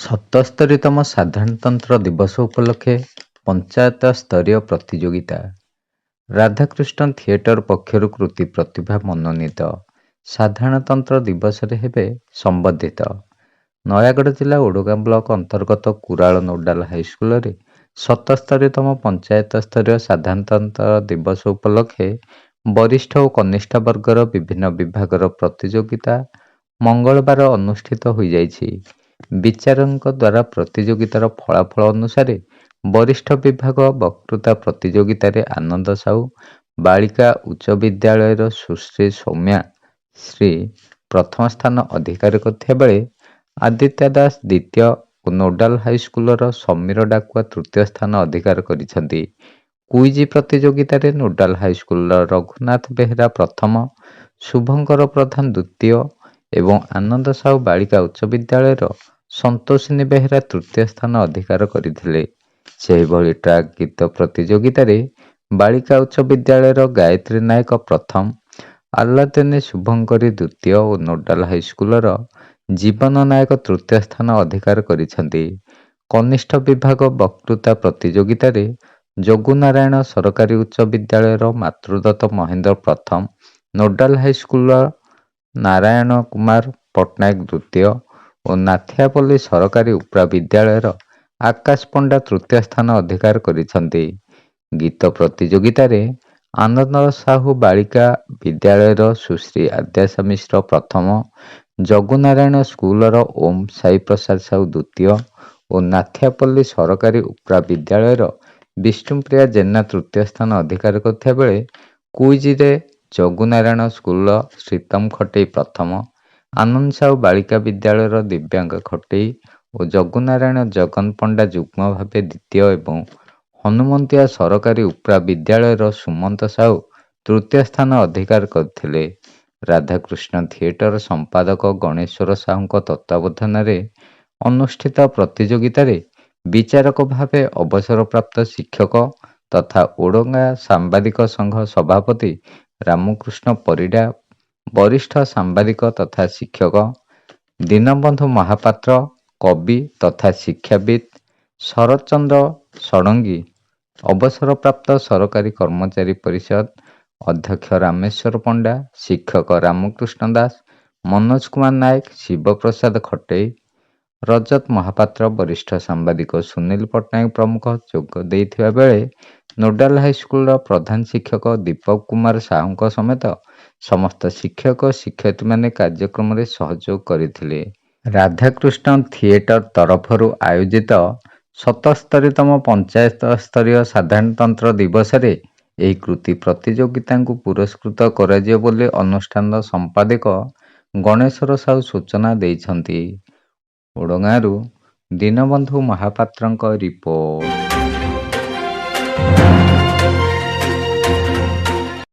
ସତସ୍ତରୀତମ ସାଧାରଣତନ୍ତ୍ର ଦିବସ ଉପଲକ୍ଷେ ପଞ୍ଚାୟତ ସ୍ତରୀୟ ପ୍ରତିଯୋଗିତା। ରାଧାକୃଷ୍ଣ ଥିଏଟର ପକ୍ଷରୁ କୃତି ପ୍ରତିଭା ମନୋନୀତ ସାଧାରଣତନ୍ତ୍ର ଦିବସରେ ହେବେ ସମ୍ବର୍ଦ୍ଧିତ। ନୟାଗଡ଼ ଜିଲ୍ଲା ଓଡଗାଁ ବ୍ଲକ ଅନ୍ତର୍ଗତ କୁରାଳ ନୋଡାଲ ହାଇସ୍କୁଲରେ 77ତମ ପଞ୍ଚାୟତ ସ୍ତରୀୟ ସାଧାରଣତନ୍ତ୍ର ଦିବସ ଉପଲକ୍ଷେ ବରିଷ୍ଠ ଓ କନିଷ୍ଠ ବର୍ଗର ବିଭିନ୍ନ ବିଭାଗର ପ୍ରତିଯୋଗିତା ମଙ୍ଗଳବାର ଅନୁଷ୍ଠିତ ହୋଇଯାଇଛି। ବିଚାରକଙ୍କ ଦ୍ୱାରା ପ୍ରତିଯୋଗିତାର ଫଳାଫଳ ଅନୁସାରେ ବରିଷ୍ଠ ବିଭାଗ ବକ୍ତୃତା ପ୍ରତିଯୋଗିତାରେ ଆନନ୍ଦ ସାହୁ ବାଳିକା ଉଚ୍ଚ ବିଦ୍ୟାଳୟର ସୁଶ୍ରୀ ସୌମ୍ୟା ଶ୍ରୀ ପ୍ରଥମ ସ୍ଥାନ ଅଧିକାର କରିଥିବା ବେଳେ ଆଦିତ୍ୟ ଦାସ ଦ୍ୱିତୀୟ ଓ ନୋଡାଲ ହାଇସ୍କୁଲର ସମୀର ଡାକୁଆ ତୃତୀୟ ସ୍ଥାନ ଅଧିକାର କରିଛନ୍ତି। କୁଇଜ ପ୍ରତିଯୋଗିତାରେ ନୋଡାଲ ହାଇସ୍କୁଲର ରଘୁନାଥ ବେହେରା ପ୍ରଥମ, ଶୁଭଙ୍କର ପ୍ରଧାନ ଦ୍ୱିତୀୟ ଏବଂ ଆନନ୍ଦ ସାହୁ ବାଳିକା ଉଚ୍ଚ ବିଦ୍ୟାଳୟର ସନ୍ତୋଷିନୀ ବେହେରା ତୃତୀୟ ସ୍ଥାନ ଅଧିକାର କରିଥିଲେ। ସେହିଭଳି ଟ୍ରାକ୍ ଗୀତ ପ୍ରତିଯୋଗିତାରେ ବାଳିକା ଉଚ୍ଚ ବିଦ୍ୟାଳୟର ଗାୟତ୍ରୀ ନାୟକ ପ୍ରଥମ, ଆଲ୍ଲାଦିନୀ ଶୁଭଙ୍କରୀ ଦ୍ୱିତୀୟ ଓ ନୋଡାଲ ହାଇସ୍କୁଲର ଜୀବନ ନାୟକ ତୃତୀୟ ସ୍ଥାନ ଅଧିକାର କରିଛନ୍ତି। କନିଷ୍ଠ ବିଭାଗ ବକ୍ତୃତା ପ୍ରତିଯୋଗିତାରେ ଯୋଗୁନାରାୟଣ ସରକାରୀ ଉଚ୍ଚ ବିଦ୍ୟାଳୟର ମାତୃଦତ୍ତ ମହେନ୍ଦ୍ର ପ୍ରଥମ, ନୋଡାଲ ହାଇସ୍କୁଲର ନାରାୟଣ କୁମାର ପଟ୍ଟନାୟକ ଦ୍ୱିତୀୟ ଓ ନାଥିଆପଲ୍ଲୀ ସରକାରୀ ଉପ୍ରା ବିଦ୍ୟାଳୟର ଆକାଶ ପଣ୍ଡା ତୃତୀୟ ସ୍ଥାନ ଅଧିକାର କରିଛନ୍ତି। ଗୀତ ପ୍ରତିଯୋଗିତାରେ ଆନନ୍ଦ ସାହୁ ବାଳିକା ବିଦ୍ୟାଳୟର ସୁଶ୍ରୀ ଆଦ୍ୟାଶା ମିଶ୍ର ପ୍ରଥମ, ଯୋଗୁନାରାୟଣ ସ୍କୁଲର ଓମ୍ ସାଇ ପ୍ରସାଦ ସାହୁ ଦ୍ୱିତୀୟ ଓ ନାଥିଆପଲ୍ଲୀ ସରକାରୀ ଉପ୍ରା ବିଦ୍ୟାଳୟର ବିଷ୍ଣୁପ୍ରିୟା ଜେନା ତୃତୀୟ ସ୍ଥାନ ଅଧିକାର କରିଥିବା ବେଳେ କୁଇଜରେ ଯୋଗୁନାରାୟଣ ସ୍କୁଲର ଶ୍ରୀତମ ଖଟେଇ ପ୍ରଥମ, ଆନନ୍ଦ ସାହୁ ବାଳିକା ବିଦ୍ୟାଳୟର ଦିବ୍ୟାଙ୍ଗ ଖଟେଇ ଓ ଯୋଗୁନାରାୟଣ ଜଗନ ପଣ୍ଡା ଯୁଗ୍ମ ଭାବେ ଦ୍ୱିତୀୟ ଏବଂ ହନୁମନ୍ତିଆ ସରକାରୀ ଉପ୍ରା ବିଦ୍ୟାଳୟର ସୁମନ୍ତ ସାହୁ ତୃତୀୟ ସ୍ଥାନ ଅଧିକାର କରିଥିଲେ। ରାଧାକୃଷ୍ଣ ଥିଏଟର ସମ୍ପାଦକ ଗଣେଶ୍ୱର ସାହୁଙ୍କ ତତ୍ତ୍ୱାବଧାନରେ ଅନୁଷ୍ଠିତ ପ୍ରତିଯୋଗିତାରେ ବିଚାରକ ଭାବେ ଅବସରପ୍ରାପ୍ତ ଶିକ୍ଷକ ତଥା ଓଡଗାଁ ସାମ୍ବାଦିକ ସଂଘ ସଭାପତି ରାମକୃଷ୍ଣ ପରିଡା, ବରିଷ୍ଠ ସାମ୍ବାଦିକ ତଥା ଶିକ୍ଷକ ଦୀନବନ୍ଧୁ ମହାପାତ୍ର, କବି ତଥା ଶିକ୍ଷାବିତ୍ ଶରତ ଚନ୍ଦ୍ର ଷଡଙ୍ଗୀ, ଅବସରପ୍ରାପ୍ତ ସରକାରୀ କର୍ମଚାରୀ ପରିଷଦ ଅଧ୍ୟକ୍ଷ ରାମେଶ୍ୱର ପଣ୍ଡା, ଶିକ୍ଷକ ରାମକୃଷ୍ଣ ଦାସ, ମନୋଜ କୁମାର ନାୟକ, ଶିବପ୍ରସାଦ ଖଟେଇ, ରଜତ ମହାପାତ୍ର, ବରିଷ୍ଠ ସାମ୍ବାଦିକ ସୁନୀଲ ପଟ୍ଟନାୟକ ପ୍ରମୁଖ ଯୋଗ ଦେଇଥିବା ବେଳେ ନୋଡାଲ ହାଇସ୍କୁଲର ପ୍ରଧାନ ଶିକ୍ଷକ ଦୀପକ କୁମାର ସାହୁଙ୍କ ସମେତ ସମସ୍ତ ଶିକ୍ଷକ ଶିକ୍ଷୟିତ୍ରୀମାନେ କାର୍ଯ୍ୟକ୍ରମରେ ସହଯୋଗ କରିଥିଲେ। ରାଧାକୃଷ୍ଣ ଥିଏଟର ତରଫରୁ ଆୟୋଜିତ 77ତମ ପଞ୍ଚାୟତ ସ୍ତରୀୟ ସାଧାରଣତନ୍ତ୍ର ଦିବସରେ ଏହି କୃତି ପ୍ରତିଯୋଗିତାଙ୍କୁ ପୁରସ୍କୃତ କରାଯିବ ବୋଲି ଅନୁଷ୍ଠାନର ସମ୍ପାଦକ ଗଣେଶ୍ୱର ସାହୁ ସୂଚନା ଦେଇଛନ୍ତି। ଓଡଗାଁରୁ ଦୀନବନ୍ଧୁ ମହାପାତ୍ରଙ୍କ ରିପୋର୍ଟ।